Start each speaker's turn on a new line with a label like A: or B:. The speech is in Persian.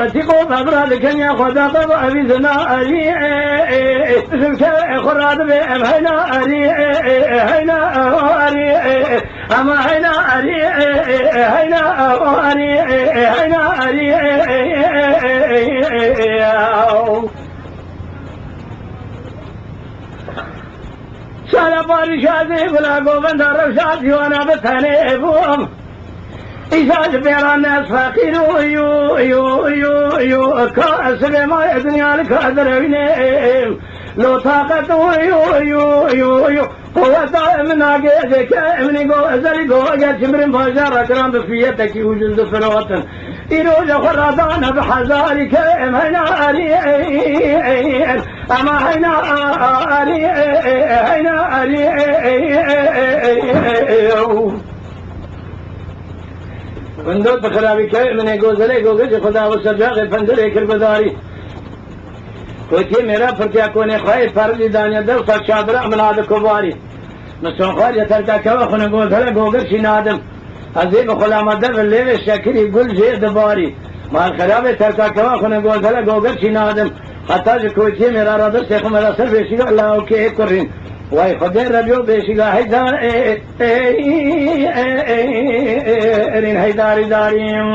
A: تقو ببرد کنیا خدا قب عویزنا علی زمکه خراد بیم هینا علی هینا علی اما هینا علی هینا علی هینا علی سالا پادشاهی بلا گوبند رفشاد یوانا بتنه بوم إذا بيران ناس فقير يو يو يو يو كاسب ما الدنيا لك أدريني لو طاقة يو يو يو يو قوة من عجزك من جو أزل جو أجل شمر فجر كرام بفيتك وجلد فروتن إروج خرادان بحزارك هنا علي أما هنا علي هنا علي بندوت بخرابی که من گوزله گوگج خدا و سجاق پندر کربداری کوتی میرا پرتیا کونے خواهی پردی دانیا دو سا چادر مناد کباری نسون خواهی ترکا کوا خونه گوزله گوگج نادم عزیب خلا مدر لیو شکری گل جه دباری مال خراب ترکا کوا خونه گوزله گوگج نادم حتی جو کوتی میرا را در سیخو میرا سر بیشیگا اللہ اوکی کرین وای خدای ربیو بیشیگا هیدار ارین هیداری داریم